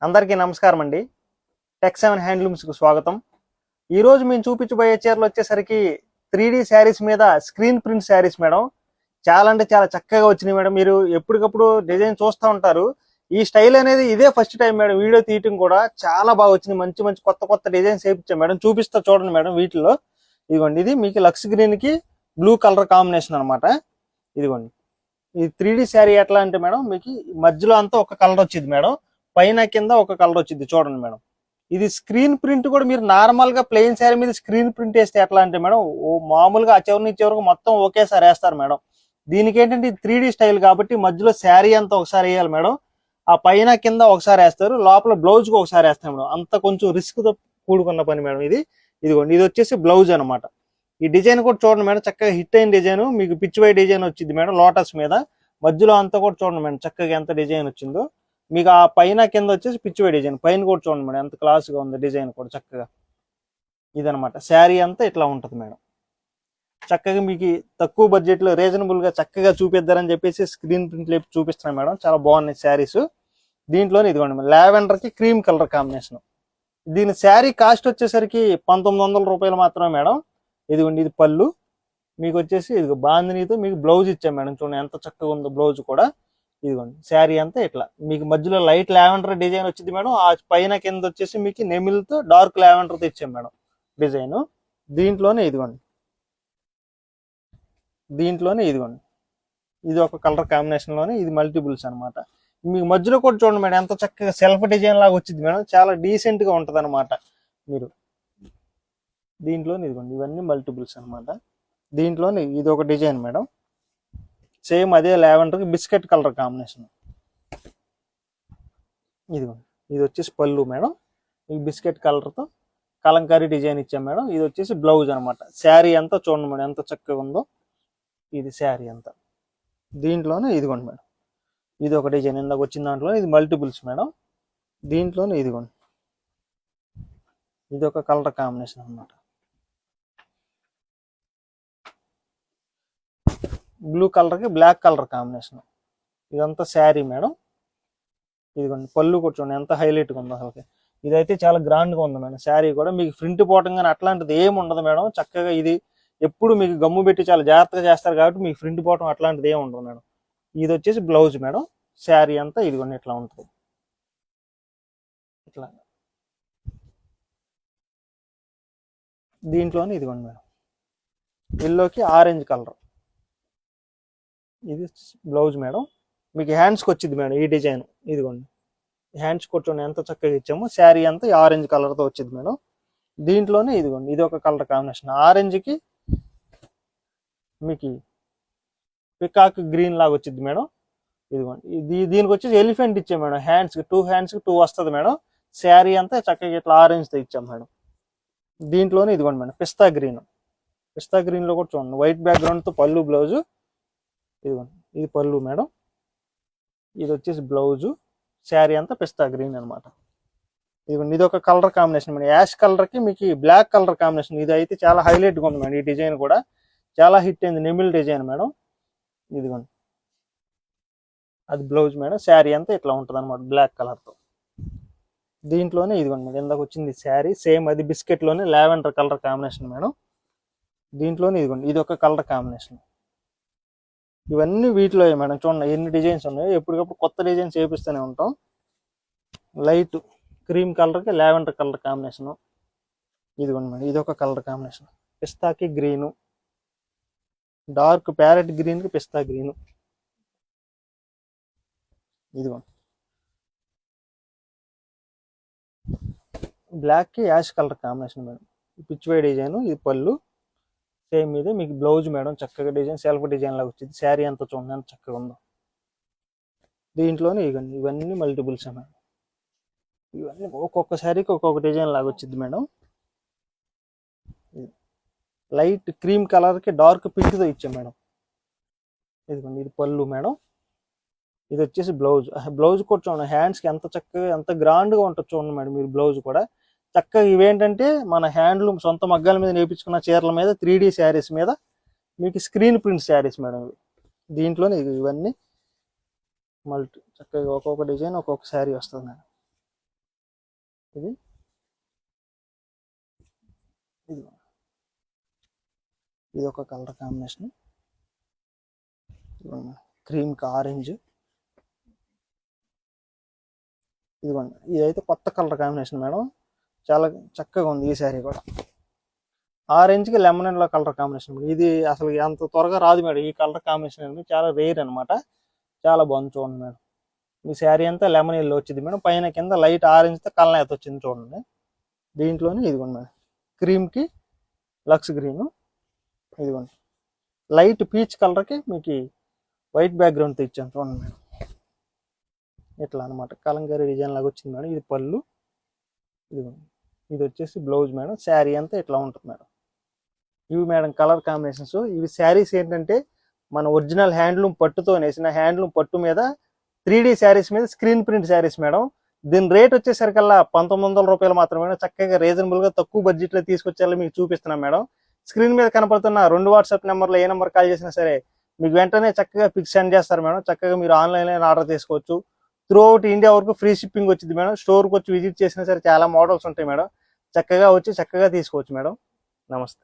అందరికీ నమస్కారం అండి. టెక్7 హ్యాండ్లూమ్స్కు స్వాగతం. ఈరోజు మేము చూపించబోయే చీరలు వచ్చేసరికి 3D శారీస్ మీద స్క్రీన్ ప్రింట్ శారీస్ మేడం. చాలా అంటే చాలా చక్కగా వచ్చినాయి మేడం. మీరు ఎప్పటికప్పుడు డిజైన్ చూస్తూ ఉంటారు. ఈ స్టైల్ అనేది ఇదే ఫస్ట్ టైం మేడం. వీడియో తీయటం కూడా చాలా బాగా వచ్చింది. మంచి మంచి కొత్త కొత్త డిజైన్స్ వేయించాం మేడం. చూపిస్తా చూడండి మేడం. వీటిలో ఇదిగోండి, ఇది మీకు లక్స్ గ్రీన్ కి బ్లూ కలర్ కాంబినేషన్ అనమాట. ఇదిగోండి, ఈ 3D శారీ ఎట్లా అంటే మేడం, మీకు మధ్యలో అంతా ఒక కలర్ వచ్చింది మేడం, పైన కింద ఒక కలర్ వచ్చింది. చూడండి మేడం, ఇది స్క్రీన్ ప్రింట్ కూడా మీరు నార్మల్ గా ప్లెయిన్ శారీ మీద స్క్రీన్ ప్రింట్ వేస్తే ఎట్లా అంటే మేడం, మామూలుగా ఆ చివరి నుంచి చివరికి మొత్తం ఒకేసారి వేస్తారు మేడం. దీనికి ఏంటంటే ఇది 3D స్టైల్ కాబట్టి మధ్యలో శారీ అంతా ఒకసారి వేయాలి మేడం. ఆ పైన కింద ఒకసారి వేస్తారు, లోపల బ్లౌజ్ కు ఒకసారి వేస్తారు మేడం. అంత కొంచెం రిస్క్ తో కూడుకున్న పని మేడం ఇది. ఇదిగోండి, ఇది వచ్చేసి బ్లౌజ్ అనమాట. ఈ డిజైన్ కూడా చూడండి మేడం, చక్కగా హిట్ అయిన డిజైన్. మీకు పిచ్ వై డిజైన్ వచ్చింది మేడం లోటస్ మీద. మధ్యలో అంతా కూడా చూడండి మేడం, చక్కగా ఎంత డిజైన్ వచ్చిందో. మీకు ఆ పైన కింద వచ్చేసి పిచ్ వై డిజైన్. పైన కూడా చూడండి మేడం, ఎంత క్లాస్ గా ఉంది డిజైన్ కూడా చక్కగా. ఇదనమాట శారీ అంతా ఇట్లా ఉంటది మేడం. చక్కగా మీకు తక్కువ బడ్జెట్ లో రీజనబుల్ గా చక్కగా చూపిద్దారని చెప్పేసి స్క్రీన్ ప్రింట్ లేపి చూపిస్తున్నాయి మేడం. చాలా బాగున్నాయి శారీస్. దీంట్లోనే ఇదిగోండి, లావెండర్ కి క్రీమ్ కలర్ కాంబినేషన్. దీని శారీ కాస్ట్ వచ్చేసరికి 1900 రూపాయలు మాత్రమే మేడం. ఇదిగోండి, ఇది పళ్ళు. మీకు వచ్చేసి ఇది బాందినీతో మీకు బ్లౌజ్ ఇచ్చాం మేడం. చూడండి ఎంత చక్కగా ఉందో బ్లౌజ్ కూడా. ఇదిగోండి, శారీ అంతా ఇట్లా మీకు మధ్యలో లైట్ లావెండర్ డిజైన్ వచ్చింది మేడం. ఆ పైన కింద వచ్చేసి మీకు నెమిల్తో డార్క్ లావెండర్ తో ఇచ్చాం మేడం డిజైన్. దీంట్లోనే ఇదిగోండి, ఇది ఒక కలర్ కాంబినేషన్ లోనే ఇది మల్టిపుల్స్ అనమాట. మీకు మధ్యలో కూడా చూడండి మేడం, ఎంత చక్కగా సెల్ఫ్ డిజైన్ లాగా వచ్చింది మేడం. చాలా డీసెంట్ గా ఉంటది అనమాట. మీరు దీంట్లోనే ఇదిగోండి, ఇవన్నీ మల్టిపుల్స్ అనమాట. దీంట్లోనే ఇది ఒక డిజైన్ మేడం, సేమ్ అదే లావెండర్ కి బిస్కెట్ కలర్ కాంబినేషన్. ఇదిగోండి, ఇది వచ్చేసి పళ్ళు మేడం. ఈ బిస్కెట్ కలర్ తో కలంకారీ డిజైన్ ఇచ్చాం మేడం. ఇది వచ్చేసి బ్లౌజ్ అనమాట. శారీ అంతా చూడండి మేడం ఎంత చక్కగా ఉందో. ఇది శారీ అంతా. దీంట్లోనే ఇదిగోండి మేడం, ఇది ఒక డిజైన్ ఇందాక వచ్చిన దాంట్లో ఇది మల్టిపుల్స్ మేడం. దీంట్లోనే ఇదిగోండి, ఇది ఒక కలర్ కాంబినేషన్ అనమాట. బ్లూ కలర్ కి బ్లాక్ కలర్ కాంబినేషన్. ఇదంతా శారీ మేడం. ఇదిగోండి, పళ్ళు కూడా చూడండి ఎంత హైలైట్ గా ఉందో అసలు. ఇదైతే చాలా గ్రాండ్ గా ఉంది మేడం. శారీ కూడా మీకు ప్రింట్ పోవటం కానీ అట్లాంటిది ఏమి ఉండదు మేడం. చక్కగా ఇది ఎప్పుడు మీకు గమ్ము పెట్టి చాలా జాగ్రత్తగా చేస్తారు కాబట్టి మీకు ప్రింట్ పోవటం అట్లాంటిది ఏమి ఉండదు మేడం. ఇది వచ్చేసి బ్లౌజ్ మేడం. శారీ అంతా ఇదిగోండి ఇట్లా ఉంటుంది. ఇట్లా దీంట్లోనే ఇదిగోండి మేడం, ఎల్లోకి ఆరెంజ్ కలర్. ఇది బ్లౌజ్ మేడం. మీకు హ్యాండ్స్కి వచ్చింది మేడం ఈ డిజైన్. ఇదిగోండి, హ్యాండ్స్ కూర్చొని ఎంత చక్కగా ఇచ్చాము. శారీ అంతా ఆరెంజ్ కలర్ తో వచ్చింది మేడం. దీంట్లోనే ఇదిగోండి, ఇది ఒక కలర్ కాంబినేషన్. ఆరెంజ్ కి మీకు పికాక్ గ్రీన్ లాగా వచ్చింది మేడం. ఇదిగోండి, దీనికి వచ్చేసి ఎలిఫెంట్ ఇచ్చాం మేడం. హ్యాండ్స్ కి 2 హ్యాండ్స్ కి 2 వస్తుంది మేడం. శారీ అంతా చక్కగా ఇట్లా ఆరెంజ్ తో ఇచ్చాం మేడం. దీంట్లోనే ఇదిగోండి మేడం, పిస్తా గ్రీన్. పిస్తా గ్రీన్ లో కూడా చూడండి వైట్ బ్యాక్గ్రౌండ్ తో పళ్ళు బ్లౌజ్. ఇదిగోండి, ఇది పళ్ళు మేడం. ఇది వచ్చేసి బ్లౌజు. శారీ అంతా పిస్తా గ్రీన్ అనమాట. ఇదిగోండి, ఇది ఒక colour combination madam. Ash colour కి మీకు బ్లాక్ కలర్ కాంబినేషన్. ఇది అయితే చాలా హైలైట్ గా ఉంది మేడం. ఈ డిజైన్ కూడా చాలా హిట్ అయింది. Nemil design madam. ఇదిగోండి, అది బ్లౌజ్ మేడం. శారీ అంతా ఇట్లా ఉంటుంది అనమాట బ్లాక్ కలర్ తో. దీంట్లోనే ఇదిగోండి మేడం, ఇందాక వచ్చింది శారీ సేమ్ అది బిస్కెట్ లోనే లావెండర్ కలర్ కాంబినేషన్ మేడం. దీంట్లోనే ఇదిగోండి, ఇది ఒక కలర్ కాంబినేషన్. ఇవన్నీ వీటిలో మేడం. చూడండి ఎన్ని డిజైన్స్ ఉన్నాయో. ఎప్పటికప్పుడు కొత్త డిజైన్స్ చేపిస్తూనే ఉంటాం. లైట్ క్రీమ్ కలర్ కి లావెండర్ కలర్ కాంబినేషన్. ఇదిగోండి మేడం, ఇది ఒక కలర్ కాంబినేషన్. పిస్తాకి గ్రీను, డార్క్ ప్యారెట్ గ్రీన్ కి పిస్తా గ్రీను. ఇదిగోండి, బ్లాక్ కి యాష్ కలర్ కాంబినేషన్ మేడం. పిచ్ వై డిజైన్. ఇది పళ్ళు సేమ్. ఇది మీకు బ్లౌజ్ మేడం. చక్కగా డిజైన్ సెల్ఫ్ డిజైన్ లాగా వచ్చింది. శారీ అంతా చూడండి ఎంత చక్కగా ఉందో. దీంట్లోనే ఇవన్నీ మల్టిపుల్స్ మేడం. ఇవన్నీ ఒక్కొక్క శారీకి ఒక్కొక్క డిజైన్ లాగా వచ్చింది మేడం. లైట్ క్రీమ్ కలర్ కి డార్క్ పింక్ తో ఇచ్చాం మేడం. ఇదిగోండి, ఇది పళ్ళు మేడం. ఇది వచ్చేసి బ్లౌజ్. బ్లౌజ్ కూడా చూడండి హ్యాండ్స్ కి ఎంత చక్కగా ఎంత గ్రాండ్ గా ఉంటుంది చూడండి మేడం. మీరు బ్లౌజ్ కూడా చక్కగా ఇవేంటంటే మన హ్యాండ్లూమ్ సొంత మగ్గాల మీద నేర్పించుకున్న చీరల మీద 3D శారీస్ మీద మీకు స్క్రీన్ ప్రింట్ శారీస్ మేడం. దీంట్లోనే ఇవన్నీ మల్టీ చక్కగా ఒక్కొక్క డిజైన్ ఒక్కొక్క శారీ వస్తుంది మేడం. ఇది ఇది ఇది ఒక కలర్ కాంబినేషన్, క్రీమ్కి ఆరెంజ్. ఇదిగోండి, ఇదైతే కొత్త కలర్ కాంబినేషన్ మేడం, చాలా చక్కగా ఉంది ఈ శారీ కూడా. ఆరెంజ్కి లెమన్ అండ్ కలర్ కాంబినేషన్, ఇది అసలు అంత త్వరగా రాదు మేడం ఈ కలర్ కాంబినేషన్ అనేది, చాలా రేర్ అనమాట. చాలా బాగుంది చూడండి మేడం. మీ శారీ అంతా లెమన్ ఎల్లో వచ్చింది మేడం, పైన కింద లైట్ ఆరెంజ్తో కలనేత వచ్చింది చూడండి. దీంట్లోనే ఇదిగోండి మేడం, క్రీమ్కి లక్స్ గ్రీను, ఇదిగోండి లైట్ పీచ్ కలర్కి మీకు వైట్ బ్యాక్గ్రౌండ్తో ఇచ్చాను చూడండి మేడం. ఇట్లా అనమాట కలంకారీ డిజైన్ లాగా వచ్చింది మేడం. ఇది పళ్ళు, ఇదిగోండి ఇది వచ్చేసి బ్లౌజ్ మేడం. శారీ అంతా ఇట్లా ఉంటుంది మేడం. ఇవి మేడం కలర్ కాంబినేషన్స్. ఇవి శారీస్ ఏంటంటే మన ఒరిజినల్ హ్యాండ్లూమ్ పట్టుతో నేసిన హ్యాండ్లూమ్ పట్టు మీద 3D శారీస్ మీద స్క్రీన్ ప్రింట్ శారీస్ మేడం. దీని రేట్ వచ్చేసరికల్లా 1900 రూపాయలు మాత్రమే. చక్కగా రీజనబుల్ గా తక్కువ బడ్జెట్ లో తీసుకొచ్చేలా మీకు చూపిస్తున్నాం మేడం. స్క్రీన్ మీద కనపడుతున్న 2 వాట్సాప్ నెంబర్లో ఏ నెంబర్ కాల్ చేసినా సరే మీకు వెంటనే చక్కగా పిక్స్ సెండ్ చేస్తారు మేడం. చక్కగా మీరు ఆన్లైన్ లో ఆర్డర్ చేసుకోవచ్చు. త్రూ అవుట్ ఇండియా వరకు ఫ్రీ షిప్పింగ్ వచ్చింది మేడం. స్టోర్కి వచ్చి విజిట్ చేసినా సరే చాలా మోడల్స్ ఉంటాయి మేడం. చక్కగా వచ్చి చక్కగా తీసుకోవచ్చు మేడం. నమస్తే.